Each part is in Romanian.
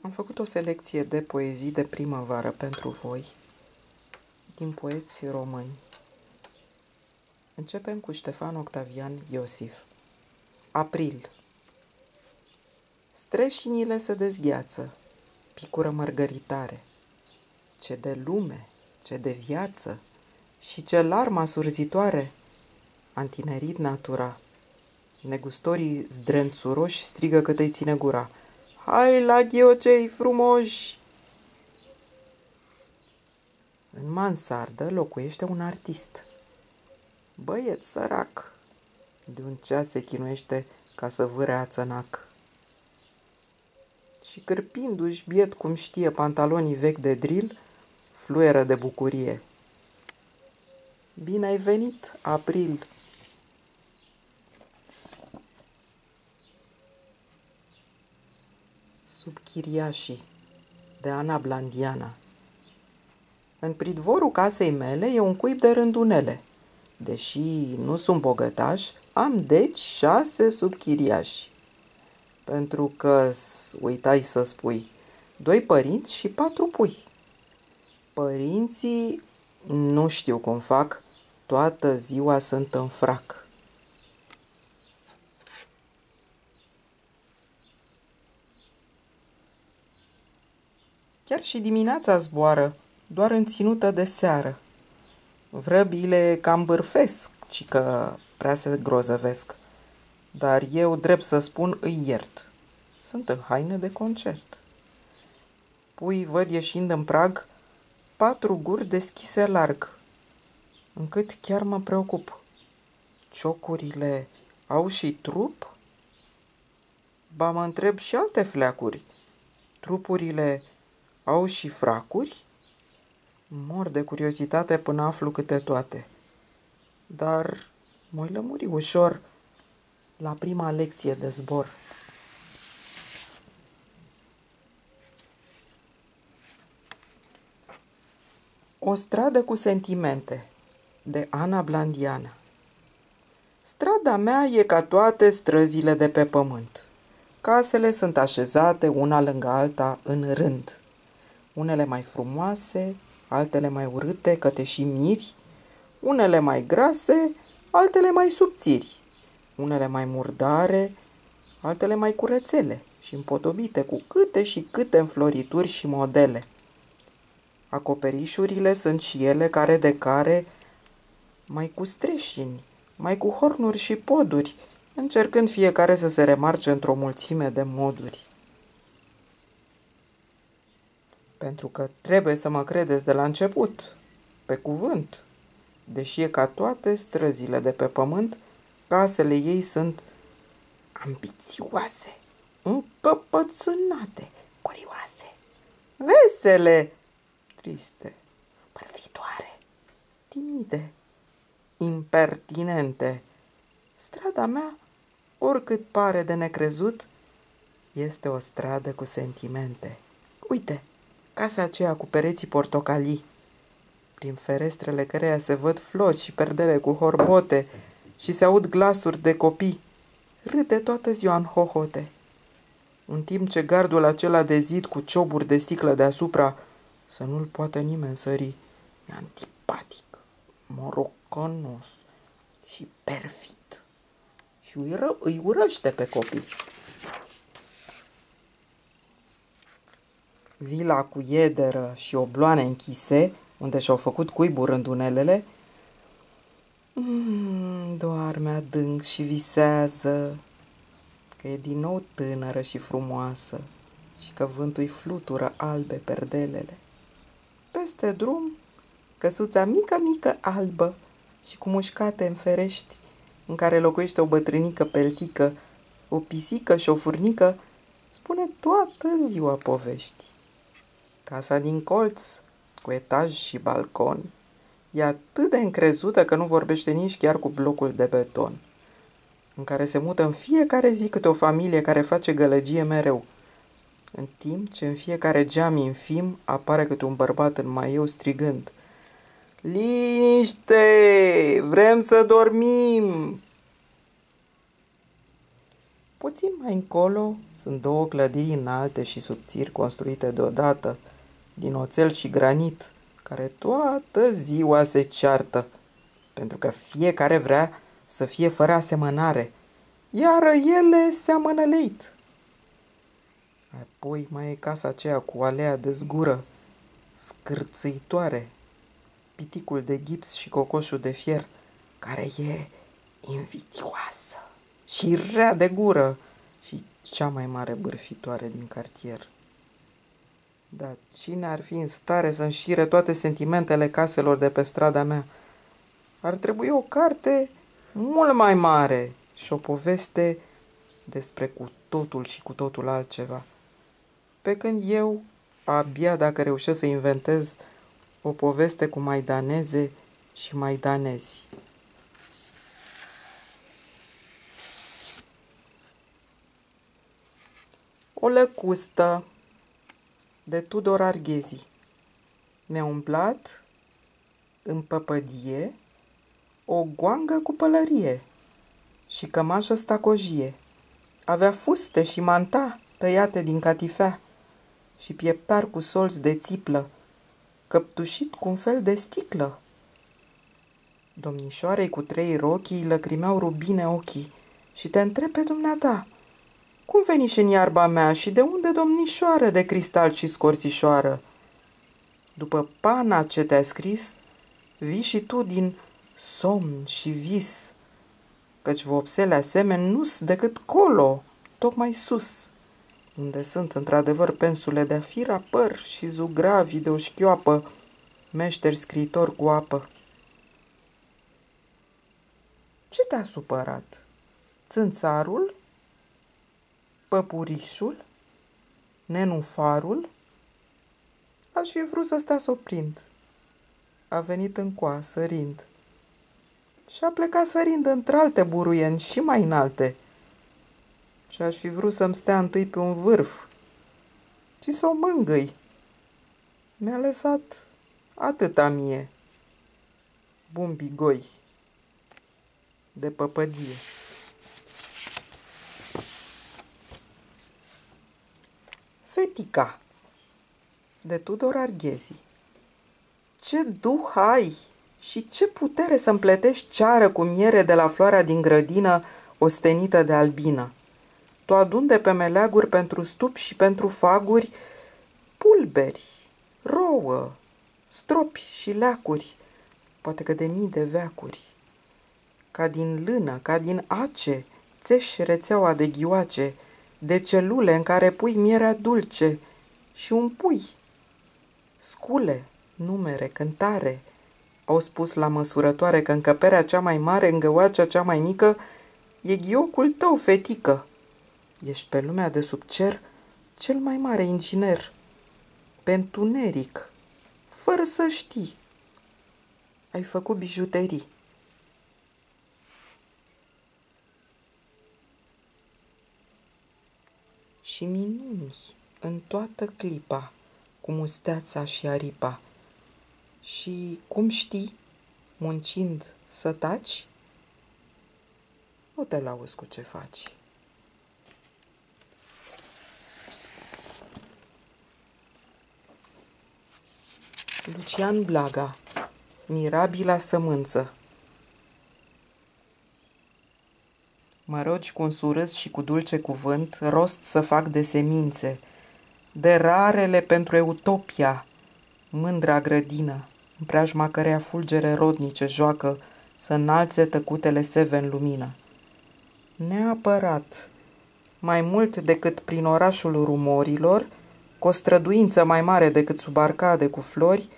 Am făcut o selecție de poezii de primăvară pentru voi, din poeți români. Începem cu Ștefan Octavian Iosif. April. Streșinile se dezgheață, picură mărgăritare. Ce de lume, ce de viață și ce larma surzitoare! Antinerit natura. Negustorii zdrențuroși strigă cât îi ține gura. Hai la ghiocei frumoși! În mansardă locuiește un artist. Băieț sărac, de un ceas se chinuiește ca să vâre ațănac. Și cârpindu-și biet cum știe pantalonii vechi de drill, fluieră de bucurie. Bine ai venit, April! Subchiriașii, de Ana Blandiana. În pridvorul casei mele e un cuib de rândunele. Deși nu sunt bogătaș, am deci 6 subchiriași. Pentru că uitai să spui 2 părinți și 4 pui. Părinții nu știu cum fac, toată ziua sunt în frac. Chiar și dimineața zboară, doar în ținută de seară. Vrăbile cam bârfesc, ci că prea se grozăvesc. Dar eu, drept să spun, îi iert. Sunt în haine de concert. Pui văd ieșind în prag 4 guri deschise larg, încât chiar mă preocup. Ciocurile au și trup? Ba mă întreb și alte fleacuri. Trupurile au și fracuri? Mor de curiozitate până aflu câte toate. Dar mă-i lămuri ușor la prima lecție de zbor. O stradă cu sentimente, de Ana Blandiana. Strada mea e ca toate străzile de pe pământ. Casele sunt așezate una lângă alta în rând. Unele mai frumoase, altele mai urâte, că te și miri, unele mai grase, altele mai subțiri, unele mai murdare, altele mai curățele și împodobite cu câte și câte înflorituri și modele. Acoperișurile sunt și ele care de care, mai cu streșini, mai cu hornuri și poduri, încercând fiecare să se remarce într-o mulțime de moduri. Pentru că trebuie să mă credeți de la început, pe cuvânt, deși e ca toate străzile de pe pământ, casele ei sunt ambițioase, încăpățânate, curioase, vesele, triste, părfitoare, timide, impertinente. Strada mea, oricât pare de necrezut, este o stradă cu sentimente. Uite, casa aceea cu pereții portocalii, prin ferestrele căreia se văd flori și perdele cu horbote și se aud glasuri de copii, râde toată ziua în hohote. În timp ce gardul acela de zid cu cioburi de sticlă deasupra, să nu-l poată nimeni sări, e antipatic, morocănos și perfid și îi urăște pe copii. Vila cu iederă și obloane închise, unde și-au făcut cuiburi rândunelele, doarme adânc și visează că e din nou tânără și frumoasă și că vântul-i flutură albe perdelele. Peste drum, căsuța mică albă și cu mușcate în ferești, în care locuiește o bătrânică peltică, o pisică și o furnică, spune toată ziua povești. Casa din colț, cu etaj și balcon, e atât de încrezută că nu vorbește nici chiar cu blocul de beton, în care se mută în fiecare zi câte o familie care face gălăgie mereu, în timp ce în fiecare geam infim apare câte un bărbat în maieu strigând: Liniște! Vrem să dormim! Puțin mai încolo sunt două clădiri înalte și subțiri construite deodată, din oțel și granit, care toată ziua se ceartă, pentru că fiecare vrea să fie fără asemănare, iar ele seamănă leit. Apoi mai e casa aceea cu alea de zgură, scârțâitoare, piticul de gips și cocoșul de fier, care e invidioasă și rea de gură și cea mai mare bârfitoare din cartier. Dar cine ar fi în stare să înșire toate sentimentele caselor de pe strada mea? Ar trebui o carte mult mai mare și o poveste despre cu totul și cu totul altceva. Pe când eu, abia dacă reușesc să inventez o poveste cu maidaneze și maidanezi. O lăcustă de Tudor Arghezi. Mi-a umplat în păpădie o goangă cu pălărie și cămașă stacojie. Avea fuste și manta tăiate din catifea și pieptar cu solți de țiplă, căptușit cu un fel de sticlă. Domnișoarei cu 3 rochii lăcrimeau rubine ochii și te întreb pe dumneata, cum veniși în iarba mea și de unde, domnișoară, de cristal și scorțișoară? După pana ce te-a scris, vii și tu din somn și vis, căci vopsele asemeni nu-s decât colo, tocmai sus, unde sunt într-adevăr pensule de afira păr și zugravi de o șchioapă, meșteri scriitori cu apă. Ce te-a supărat? Țânțarul? Păpurișul? Nenufarul? Aș fi vrut să stea să o prind. A venit încoa, sărind. Și a plecat sărind într-alte buruieni și mai înalte. Și aș fi vrut să-mi stea întâi pe un vârf, ci să o mângâi. Mi-a lăsat atâta mie, bumbigoi de păpădie. Fetica de Tudor Arghezi. Ce duh ai și ce putere să împletești ceară cu miere de la floarea din grădină ostenită de albină. Tu adun de pe meleaguri pentru stup și pentru faguri pulberi, rouă, stropi și leacuri, poate că de mii de veacuri. Ca din lână, ca din ace, țeși rețeaua de ghioace, de celule în care pui mierea dulce și un pui. Scule, numere, cântare, au spus la măsurătoare că încăperea cea mai mare, în găoacea cea mai mică, e ghiocul tău, fetică. Ești pe lumea de sub cer cel mai mare inginer. Pe întuneric, fără să știi, ai făcut bijuterii. Și minuni în toată clipa, cu musteața și aripa. Și cum știi, muncind să taci, nu te lauzi cu ce faci. Lucian Blaga, Mirabila sămânță. Mă rogi cu un surâs și cu dulce cuvânt rost să fac de semințe, de rarele pentru utopia, mândra grădină, în preajma căreia fulgere rodnice joacă să înalțe tăcutele seve în lumină. Neapărat, mai mult decât prin orașul rumorilor, cu o străduință mai mare decât sub arcade cu flori,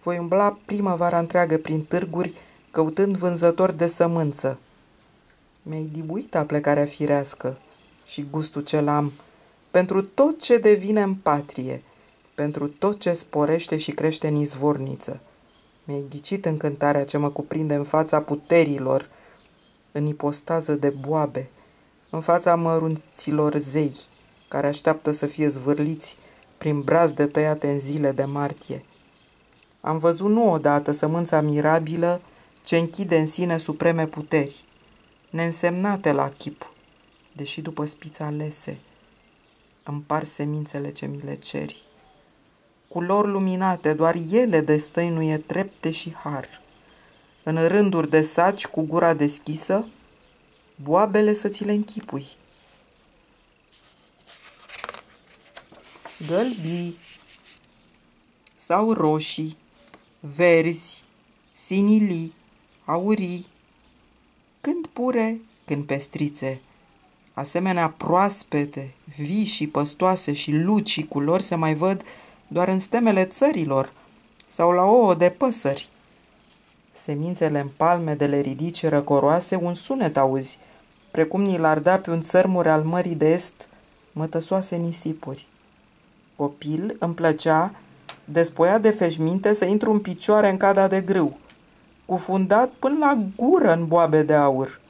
voi umbla primăvara întreagă prin târguri, căutând vânzători de sămânță. Mi-ai dibuit aplecarea firească și gustul ce-l am pentru tot ce devine în patrie, pentru tot ce sporește și crește în izvorniță. Mi-ai ghicit încântarea ce mă cuprinde în fața puterilor, în ipostază de boabe, în fața mărunților zei, care așteaptă să fie zvârliți prin brazde tăiate în zile de martie. Am văzut nu odată sămânța mirabilă ce închide în sine supreme puteri, neînsemnate la chip, deși după spița alese împar semințele ce mi le ceri. Culori luminate, doar ele destăinuie trepte și har. În rânduri de saci cu gura deschisă, boabele să ți le închipui. Gălbii sau roșii, verzi, sinilii, aurii, când pure, când pestrițe, asemenea proaspete, vii și păstoase și lucii culori se mai văd doar în stemele țărilor sau la ouă de păsări. Semințele în palme de le ridice răcoroase, un sunet auzi, precum ni l-ar da pe un țărmure al mării de est mătăsoase nisipuri. Copil îmi plăcea, despoiat de feșminte, să intru în picioare în cada de grâu, cufundat până la gură în boabe de aur.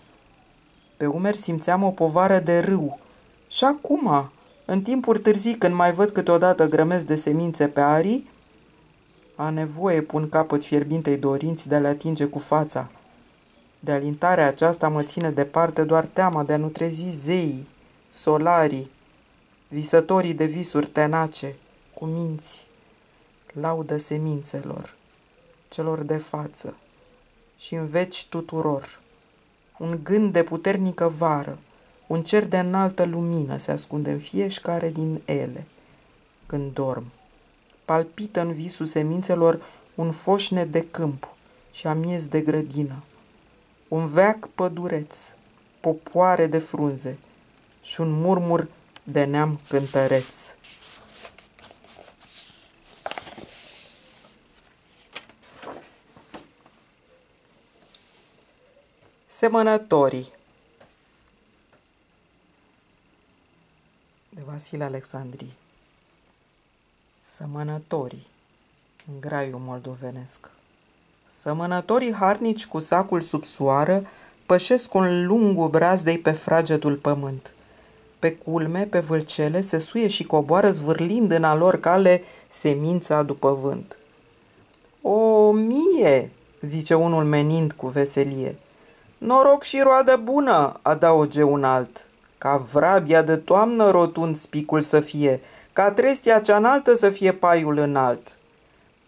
Pe umeri simțeam o povară de râu. Și acum, în timpuri târzii, când mai văd câteodată grămezi de semințe pe arii, a nevoie pun capăt fierbintei dorinți de a le atinge cu fața. De alintarea aceasta mă ține departe doar teama de a nu trezi zeii, solarii, visătorii de visuri tenace, cu minți, laudă semințelor, celor de față și în veci tuturor. Un gând de puternică vară, un cer de înaltă lumină se ascunde în fiecare din ele. Când dorm, palpită în visul semințelor un foșnet de câmp și amiez de grădină, un veac pădureț, popoare de frunze și un murmur de neam cântăreț. Semănătorii de Vasile Alexandrii. Sămănătorii în graiul moldovenesc. Sămănătorii harnici cu sacul sub soară pășesc un lungul brazdei pe fragetul pământ. Pe culme, pe vâlcele, se suie și coboară zvârlind în a lor cale semința după vânt. O mie, zice unul menind cu veselie. Noroc și roadă bună, adauge un alt. Ca vrabia de toamnă rotund spicul să fie, ca trestia cea înaltă să fie paiul înalt.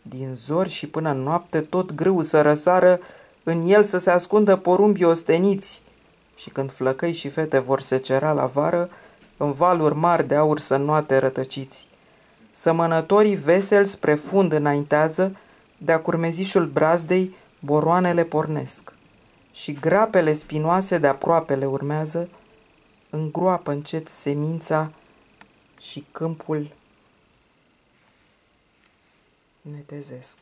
Din zori și până în noapte tot grâu să răsară, în el să se ascundă porumbii osteniți, și când flăcăi și fete vor secera la vară, în valuri mari de aur să înnoate rătăciți. Sămănătorii veseli spre fund înaintează, de-a curmezișul brazdei boroanele pornesc. Și grapele spinoase de-aproape le urmează, îngroapă încet semința și câmpul netezesc.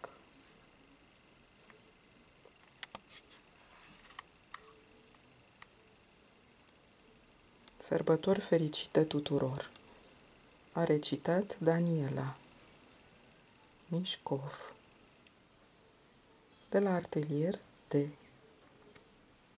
Sărbători fericite tuturor! A recitat Daniela Mișcov de la Atelier de